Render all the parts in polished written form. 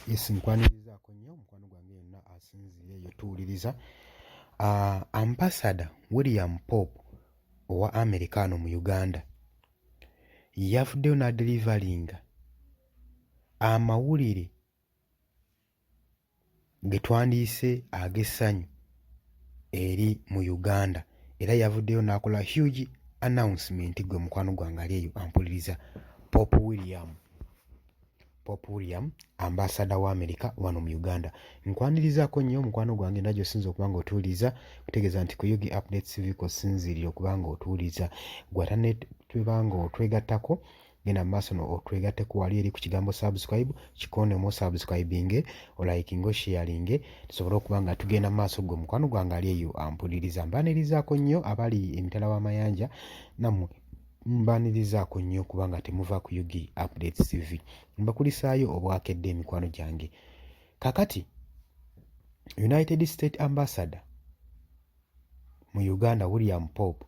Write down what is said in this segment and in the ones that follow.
Yes, nkwanirizaako nnyo mukwano gwange yonna asinzire eyo tuwuliriza. Ambassador William Pope owa America ano mu Uganda yavuddeyo n'adelivalinga amawulire ge twandiise ag'essanyu eri mu Uganda, era yavuddeyo n'akola huge announcement. Gwe mukwano gwange ali eyo ampuliriza. Pope William ambassador wa America wano mu Uganda. Nkwanirizaako nnyo mukwano gwange najjo sinza okuba nga otuwuliza, kutegeeza nti ku Yugi Updates TV kosinziirira okuba nga otuwuliza. Gwatane tuba nga otwegattako, genda mu maaso otwegatteko wali eri ku kigambo subscribe, kikoonemu subscribinge, olaikinge, osharinge, tusobole okuba nga tugenda mu maaso. Gwe mukwano gwange ali eyo ampuliriza. Mbanirizaako nnyo abali emitala w'amayanja, nammwe mbanirizaako nnyo kubanga temuva ku Yugi Updates TV. Mbakulisaayo obwakedde emikwano gyange. Kakati United States Ambassador mu Uganda William Pope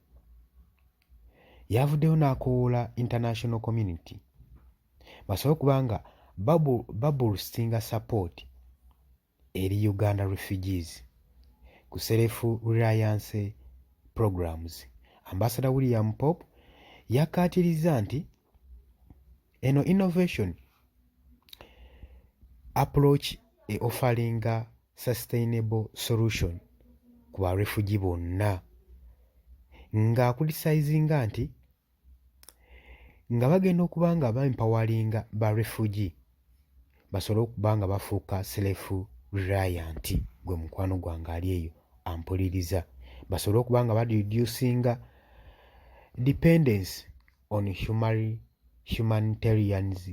yavuddeyo n'akoola international community basobole okuba nga baboostinga support eri Uganda refugees ku self-reliance programs. Ambassador William Pope yakkaatiriza nti eno innovation approach offering a sustainable solution ku ba refugee bonna, ng'akulisizinga nti nga bagenda okuba nga baempoweringa ba refugee basobole okuba nga bafuuka self-reliant. Gwe mukwano gwange ali eyo ampuliriza. Basobole okuba nga bareducinga dependence on humanitarians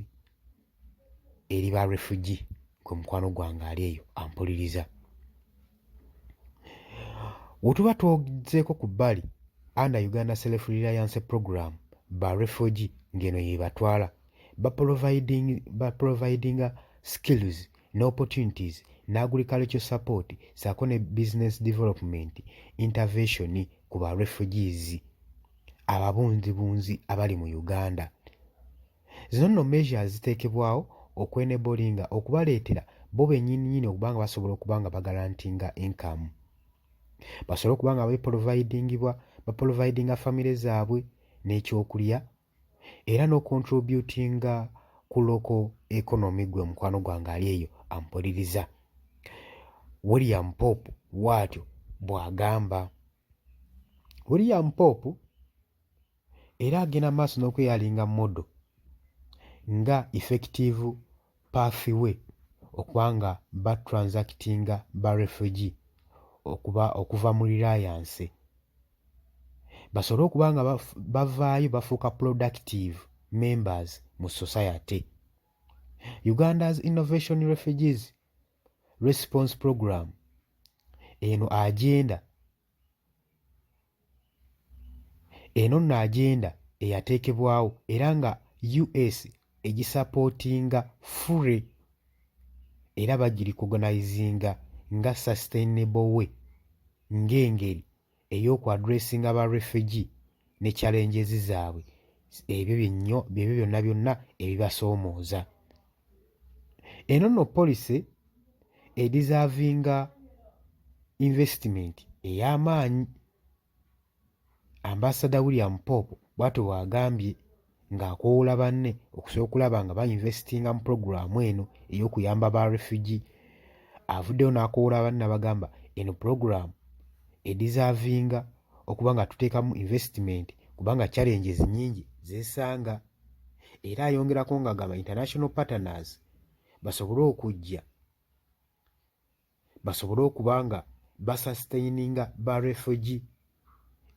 eri ba refugee. Gwe mukwano gwange ali eyo ampuliriza. Wetuba twogezeeko ku bbali under Uganda Self-Reliance Program ba refugee ng'eno yebatwala baproviding skills ne opportunities ne agricultural support ssaako ne business development intervention ku ba refugees ababunzibunzi abali mu Uganda. Zino nno measures ziteekebwawo okwenebolinga okubaleetera bo bennyini okuba nga basobola okuba nga bagarantinga income, basobole okuba nga baprovidinga famire zaabwe n'ekyokulya era n'ocontributinga ku local economy. Gwe mukwano gwange ali eyo ampuliriza. William Pope bw'atyo bw'agamba. William Pope era agenda maaso n'okweyalinga modo nga effective pathway okuba nga batransactinga ba refugee okuva mu reliance, basobole okuba nga bavaayo bafuuka productive members mu society. Uganda's Innovation Refugees Response Program eno nno agenda eyateekebwawo era nga US egisapootinga fully era bagiricognizinga nga sustainable way ng'engeri ey'okwadressinga ba refugee ne challenges zaabwe ebyo byonna ebibasoomooza. Eno nno policy ediservinga investment ey'amaanyi. Ambassador William Pope bw'atyo bw'agambye ng'akoola banne okusobola okulaba nga bainvestinga mu puroguramu eno ey'okuyamba ba refugee. Avuddeyo n'akoola banne abagamba eno puroguramu ediservinga okuba nga tuteekamu investment kubanga challenges nnyingi zeesanga, era ayongerako ng'agamba international partners basobole okujja basobole okuba nga basustaininga ba refugee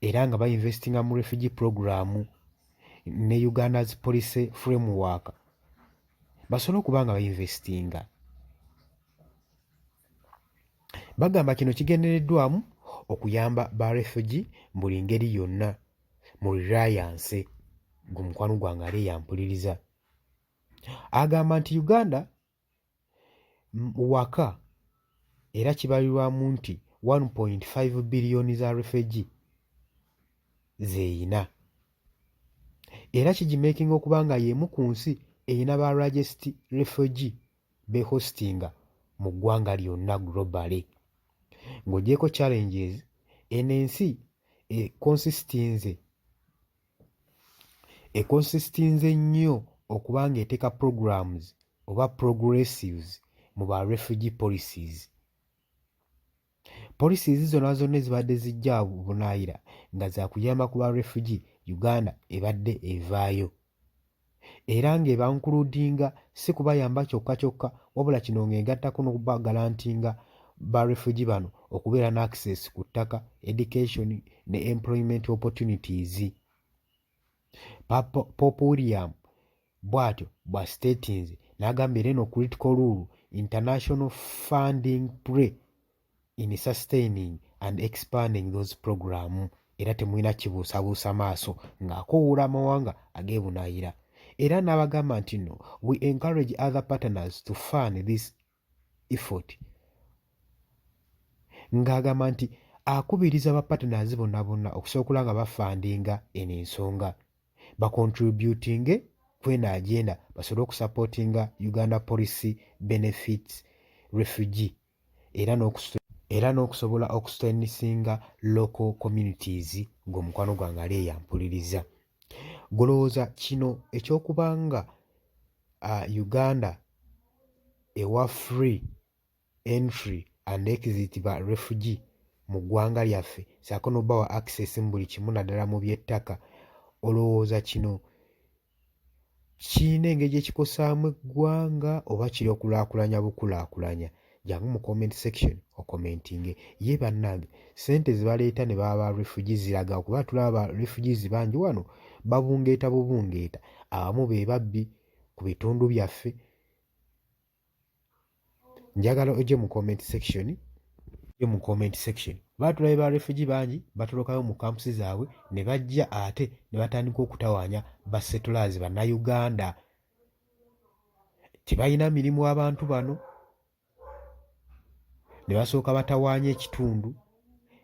era nga bainvestinga mu refugee program ne Uganda's policy framework basobole okuba nga bainvestinga. Bagamba kino kigendereddwamu okuyamba ba refugee mu buli ngeri yonna mu reliance. Gwe mukwano gwange ali yampuliriza. Agamba nti Uganda waka era kibalirwamu nti 1.5 billion za refugee zeeyina era kigimakinga okuba nga y'emu ku nsi eyina ba largest refugee behostinga mu ggwanga lyonna globally. Ng'ogyeko challenges, eno ensi ekonsistinze nnyo okuba ng'eteeka programs oba progressives mu ba refugee policies. Policies zonna zonna ezibadde zijja bunaayira nga za kuyamba ku ba refugee, Uganda ebadde evaayo. Era ng'ebankuludinga si kubayamba kyokka kyokka, wabula kino ng'egattako n'okubagalantinga ba refugee bano okubeera ne access ku ttaka, education ne employment opportunities. Pope William bw'atyo bw'astatinze n'agambye eno critical role international funding play in sustaining and expanding those program. Era temulina kibuusabuusa maaso ng'akoowoola amawanga ag'ebunaayira. Era n'abagamba nti no, we encourage other partners to fund this effort. Ng'agamba nti akubiriza ba partners bonna bonna okusobola nga bafandinga eno ensonga, bacontributinge kwena agenda basobole okusupportinga Uganda policy benefits refugee era n'okusobola okustrengtheninga local communities. Ng'omukwano gwange ali eyampuliriza. Golowooza kino eky'okubanga Uganda ewa free entry and exit ba refugee mu ggwanga lyaffe saako n'obawa access mu buli kimu naddala mu by'ettaka, olowooza kino kirina engeri gyekikosaamu eggwanga oba kiri okulaakulanya bukulaakulanya? Jangu mu comment section okomentinge. Ye bannange, ssente ze baleeta ne baba ba refugees ziraga okuba tulaba ba refugees bangi wano babungeeta bubungeeta, abamu be babbi ku bitundu byaffe. Njagala ojje mu comment section baatulabe ba refugee bangi batolokayo mu campusi zaabwe ne bajja ate ne batandika okutawaanya ba settlers bannayuganda. Tebalina mirimu abantu bano, ne basooka batawaanya ekitundu,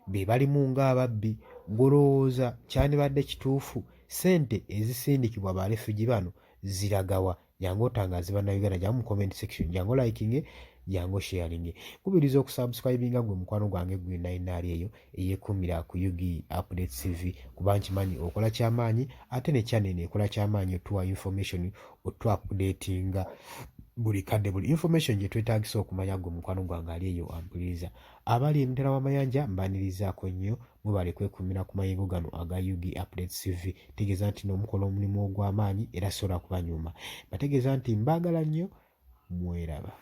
be balimu ng'ababbi. Golowooza kyandibadde kituufu? Ssente ezisindikibwa ba refugee bano ziragawa? Jangu otangaaze bannayuganda, jangu mu comment section, jangu likinge, jangu sharinge. Kubiriza okusubscribinga gwe mukwano gwange gwe nayinaali eyo eyeekuumira ku Yugi Updates TV, kuba nkimanyi okola kyamaanyi ate ne channel ekola kyamaanyi otuwa information otu updatinga buli kadde, buli information gye twetaagisa okumanya gwe mukwano gwange ali eyo ampuliriza. Abali emitala w'amayanja mbanirizaako nnyo, mwebale kwekuumira ku mayengo gano aga Yugi Updates TV. Tegeeza nti n'omukola omulimu ogw'amaanyi era sobola kubanyuma. Bategeeza nti mbaagala nnyo, mweraba.